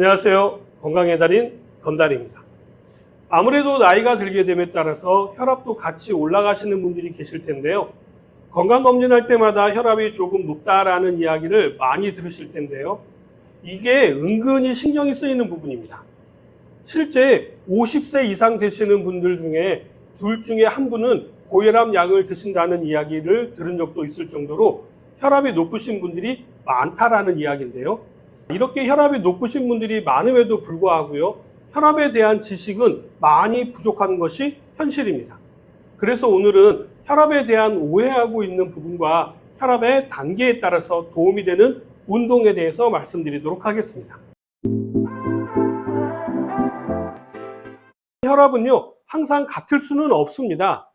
안녕하세요. 건강의 달인 건달입니다. 아무래도 나이가 들게 됨에 따라서 혈압도 같이 올라가시는 분들이 계실 텐데요. 건강검진할 때마다 혈압이 조금 높다라는 이야기를 많이 들으실 텐데요. 이게 은근히 신경이 쓰이는 부분입니다. 실제 50세 이상 되시는 분들 중에 둘 중에 한 분은 고혈압 약을 드신다는 이야기를 들은 적도 있을 정도로 혈압이 높으신 분들이 많다라는 이야기인데요. 이렇게 혈압이 높으신 분들이 많음에도 불구하고요, 혈압에 대한 지식은 많이 부족한 것이 현실입니다. 그래서 오늘은 혈압에 대한 오해하고 있는 부분과 혈압의 단계에 따라서 도움이 되는 운동에 대해서 말씀드리도록 하겠습니다. 혈압은요, 항상 같을 수는 없습니다.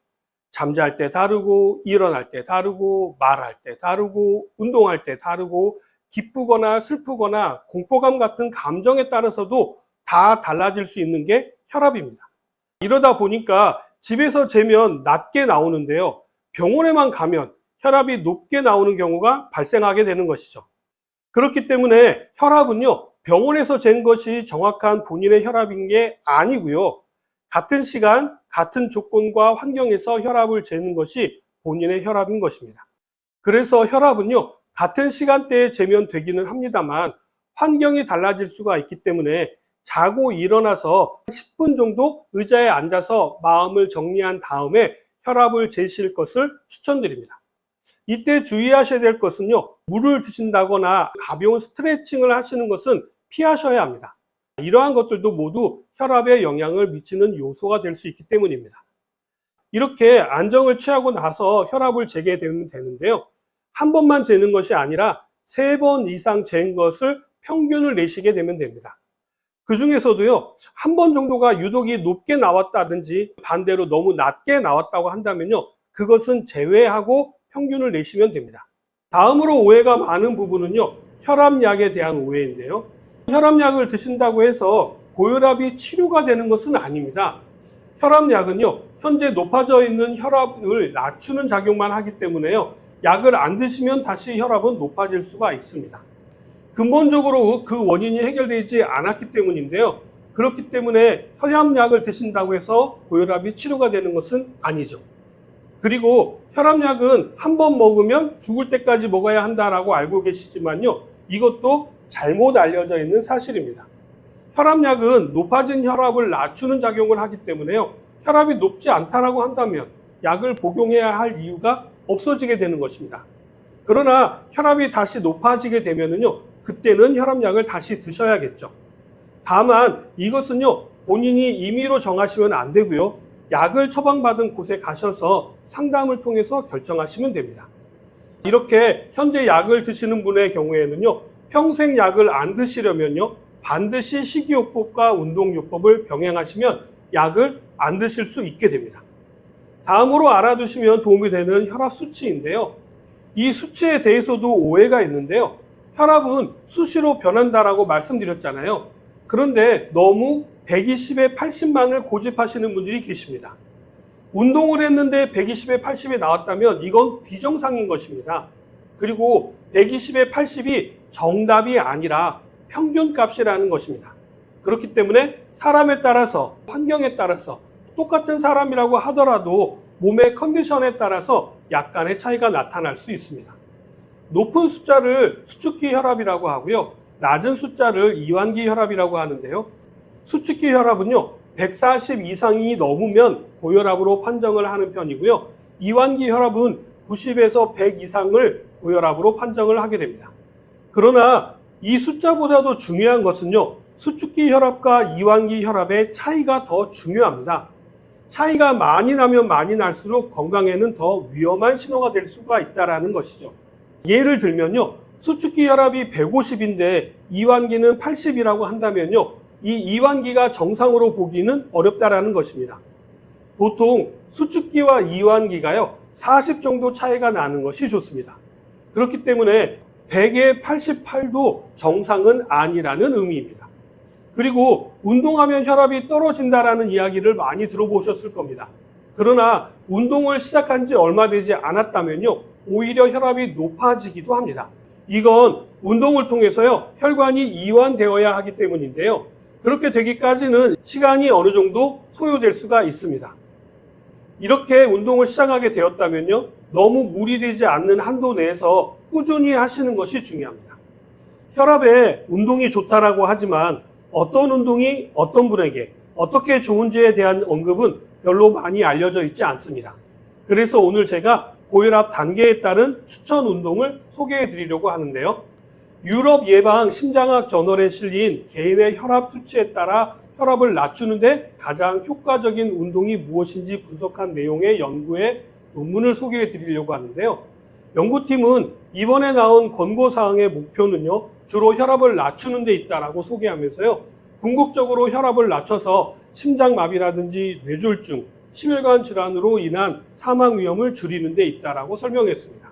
잠잘 때 다르고, 일어날 때 다르고, 말할 때 다르고, 운동할 때 다르고, 기쁘거나 슬프거나 공포감 같은 감정에 따라서도 다 달라질 수 있는 게 혈압입니다. 이러다 보니까 집에서 재면 낮게 나오는데요. 병원에만 가면 혈압이 높게 나오는 경우가 발생하게 되는 것이죠. 그렇기 때문에 혈압은요, 병원에서 잰 것이 정확한 본인의 혈압인 게 아니고요. 같은 시간, 같은 조건과 환경에서 혈압을 재는 것이 본인의 혈압인 것입니다. 그래서 혈압은요, 같은 시간대에 재면 되기는 합니다만 환경이 달라질 수가 있기 때문에 자고 일어나서 10분 정도 의자에 앉아서 마음을 정리한 다음에 혈압을 재실 것을 추천드립니다. 이때 주의하셔야 될 것은요, 물을 드신다거나 가벼운 스트레칭을 하시는 것은 피하셔야 합니다. 이러한 것들도 모두 혈압에 영향을 미치는 요소가 될 수 있기 때문입니다. 이렇게 안정을 취하고 나서 혈압을 재게 되면 되는데요. 한 번만 재는 것이 아니라 3번 이상 잰 것을 평균을 내시게 되면 됩니다. 그 중에서도요, 한 번 정도가 유독이 높게 나왔다든지 반대로 너무 낮게 나왔다고 한다면요, 그것은 제외하고 평균을 내시면 됩니다. 다음으로 오해가 많은 부분은요, 혈압약에 대한 오해인데요. 혈압약을 드신다고 해서 고혈압이 치료가 되는 것은 아닙니다. 혈압약은요, 현재 높아져 있는 혈압을 낮추는 작용만 하기 때문에요, 약을 안 드시면 다시 혈압은 높아질 수가 있습니다. 근본적으로 그 원인이 해결되지 않았기 때문인데요. 그렇기 때문에 혈압약을 드신다고 해서 고혈압이 치료가 되는 것은 아니죠. 그리고 혈압약은 한 번 먹으면 죽을 때까지 먹어야 한다라고 알고 계시지만요. 이것도 잘못 알려져 있는 사실입니다. 혈압약은 높아진 혈압을 낮추는 작용을 하기 때문에요. 혈압이 높지 않다라고 한다면 약을 복용해야 할 이유가 없어지게 되는 것입니다. 그러나 혈압이 다시 높아지게 되면은요, 그때는 혈압약을 다시 드셔야겠죠. 다만 이것은요, 본인이 임의로 정하시면 안 되고요, 약을 처방받은 곳에 가셔서 상담을 통해서 결정하시면 됩니다. 이렇게 현재 약을 드시는 분의 경우에는요, 평생 약을 안 드시려면요, 반드시 식이요법과 운동요법을 병행하시면 약을 안 드실 수 있게 됩니다. 다음으로 알아두시면 도움이 되는 혈압 수치인데요. 이 수치에 대해서도 오해가 있는데요. 혈압은 수시로 변한다라고 말씀드렸잖아요. 그런데 너무 120에 80만을 고집하시는 분들이 계십니다. 운동을 했는데 120에 80이 나왔다면 이건 비정상인 것입니다. 그리고 120에 80이 정답이 아니라 평균값이라는 것입니다. 그렇기 때문에 사람에 따라서, 환경에 따라서 똑같은 사람이라고 하더라도 몸의 컨디션에 따라서 약간의 차이가 나타날 수 있습니다. 높은 숫자를 수축기 혈압이라고 하고요. 낮은 숫자를 이완기 혈압이라고 하는데요. 수축기 혈압은요, 140 이상이 넘으면 고혈압으로 판정을 하는 편이고요. 이완기 혈압은 90에서 100 이상을 고혈압으로 판정을 하게 됩니다. 그러나 이 숫자보다도 중요한 것은요, 수축기 혈압과 이완기 혈압의 차이가 더 중요합니다. 차이가 많이 나면 많이 날수록 건강에는 더 위험한 신호가 될 수가 있다는 것이죠. 예를 들면요, 수축기 혈압이 150인데 이완기는 80이라고 한다면요, 이 이완기가 정상으로 보기는 어렵다는 것입니다. 보통 수축기와 이완기가요, 40 정도 차이가 나는 것이 좋습니다. 그렇기 때문에 100에 88도 정상은 아니라는 의미입니다. 그리고 운동하면 혈압이 떨어진다라는 이야기를 많이 들어보셨을 겁니다. 그러나 운동을 시작한 지 얼마 되지 않았다면요, 오히려 혈압이 높아지기도 합니다. 이건 운동을 통해서요, 혈관이 이완되어야 하기 때문인데요. 그렇게 되기까지는 시간이 어느 정도 소요될 수가 있습니다. 이렇게 운동을 시작하게 되었다면요, 너무 무리되지 않는 한도 내에서 꾸준히 하시는 것이 중요합니다. 혈압에 운동이 좋다라고 하지만 어떤 운동이 어떤 분에게 어떻게 좋은지에 대한 언급은 별로 많이 알려져 있지 않습니다. 그래서 오늘 제가 고혈압 단계에 따른 추천 운동을 소개해 드리려고 하는데요. 유럽 예방 심장학 저널에 실린 개인의 혈압 수치에 따라 혈압을 낮추는데 가장 효과적인 운동이 무엇인지 분석한 내용의 연구의 논문을 소개해 드리려고 하는데요. 연구팀은 이번에 나온 권고사항의 목표는요, 주로 혈압을 낮추는 데 있다라고 소개하면서요, 궁극적으로 혈압을 낮춰서 심장마비라든지 뇌졸중, 심혈관 질환으로 인한 사망 위험을 줄이는 데 있다라고 설명했습니다.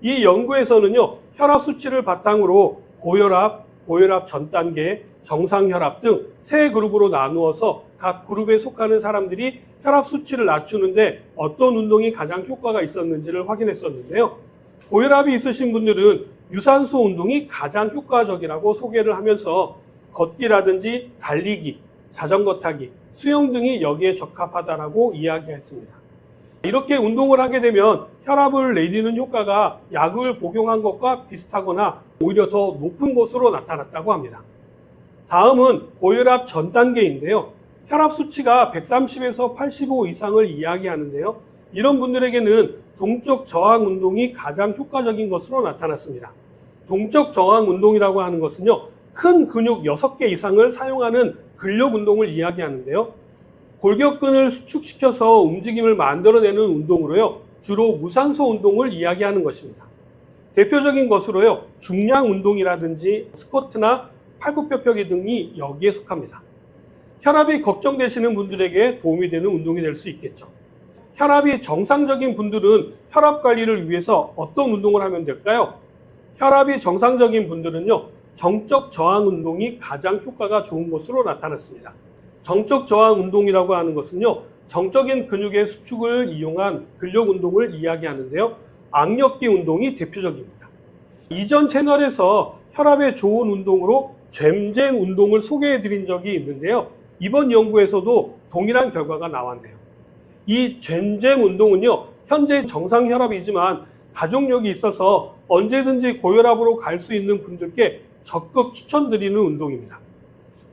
이 연구에서는요, 혈압 수치를 바탕으로 고혈압, 고혈압 전 단계, 정상혈압 등 세 그룹으로 나누어서 각 그룹에 속하는 사람들이 혈압 수치를 낮추는데 어떤 운동이 가장 효과가 있었는지를 확인했었는데요. 고혈압이 있으신 분들은 유산소 운동이 가장 효과적이라고 소개를 하면서 걷기라든지 달리기, 자전거 타기, 수영 등이 여기에 적합하다라고 이야기했습니다. 이렇게 운동을 하게 되면 혈압을 내리는 효과가 약을 복용한 것과 비슷하거나 오히려 더 높은 것으로 나타났다고 합니다. 다음은 고혈압 전 단계인데요. 혈압 수치가 130에서 85 이상을 이야기하는데요. 이런 분들에게는 동적 저항 운동이 가장 효과적인 것으로 나타났습니다. 동적 저항 운동이라고 하는 것은요, 큰 근육 6개 이상을 사용하는 근력 운동을 이야기하는데요. 골격근을 수축시켜서 움직임을 만들어내는 운동으로요, 주로 무산소 운동을 이야기하는 것입니다. 대표적인 것으로요, 중량 운동이라든지 스쿼트나 팔굽혀펴기 등이 여기에 속합니다. 혈압이 걱정되시는 분들에게 도움이 되는 운동이 될 수 있겠죠. 혈압이 정상적인 분들은 혈압 관리를 위해서 어떤 운동을 하면 될까요? 혈압이 정상적인 분들은요, 정적 저항 운동이 가장 효과가 좋은 것으로 나타났습니다. 정적 저항 운동이라고 하는 것은요, 정적인 근육의 수축을 이용한 근력 운동을 이야기하는데요. 악력기 운동이 대표적입니다. 이전 채널에서 혈압에 좋은 운동으로 잼잼 운동을 소개해 드린 적이 있는데요. 이번 연구에서도 동일한 결과가 나왔네요. 이 잼잼 운동은요, 현재 정상 혈압이지만 가족력이 있어서 언제든지 고혈압으로 갈 수 있는 분들께 적극 추천드리는 운동입니다.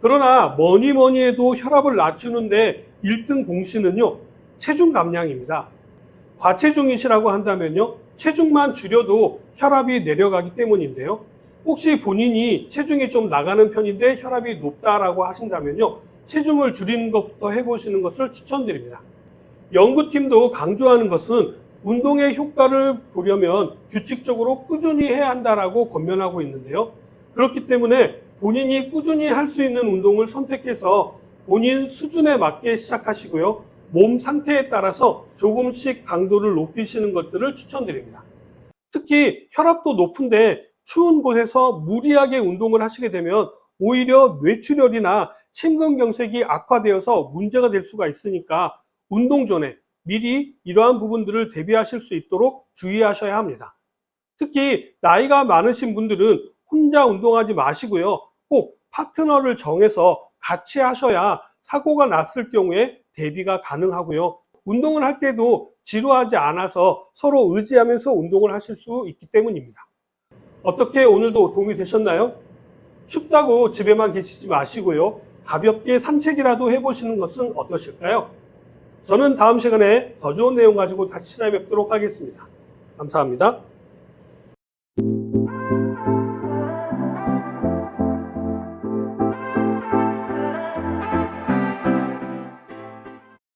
그러나 뭐니 해도 혈압을 낮추는데 1등 공신은요, 체중 감량입니다. 과체중이시라고 한다면요, 체중만 줄여도 혈압이 내려가기 때문인데요. 혹시 본인이 체중이 좀 나가는 편인데 혈압이 높다라고 하신다면요, 체중을 줄이는 것부터 해보시는 것을 추천드립니다. 연구팀도 강조하는 것은 운동의 효과를 보려면 규칙적으로 꾸준히 해야 한다라고 권면하고 있는데요. 그렇기 때문에 본인이 꾸준히 할 수 있는 운동을 선택해서 본인 수준에 맞게 시작하시고요. 몸 상태에 따라서 조금씩 강도를 높이시는 것들을 추천드립니다. 특히 혈압도 높은데 추운 곳에서 무리하게 운동을 하시게 되면 오히려 뇌출혈이나 심근경색이 악화되어서 문제가 될 수가 있으니까 운동 전에 미리 이러한 부분들을 대비하실 수 있도록 주의하셔야 합니다. 특히 나이가 많으신 분들은 혼자 운동하지 마시고요. 꼭 파트너를 정해서 같이 하셔야 사고가 났을 경우에 대비가 가능하고요. 운동을 할 때도 지루하지 않아서 서로 의지하면서 운동을 하실 수 있기 때문입니다. 어떻게 오늘도 도움이 되셨나요? 춥다고 집에만 계시지 마시고요. 가볍게 산책이라도 해보시는 것은 어떠실까요? 저는 다음 시간에 더 좋은 내용 가지고 다시 찾아뵙도록 하겠습니다. 감사합니다.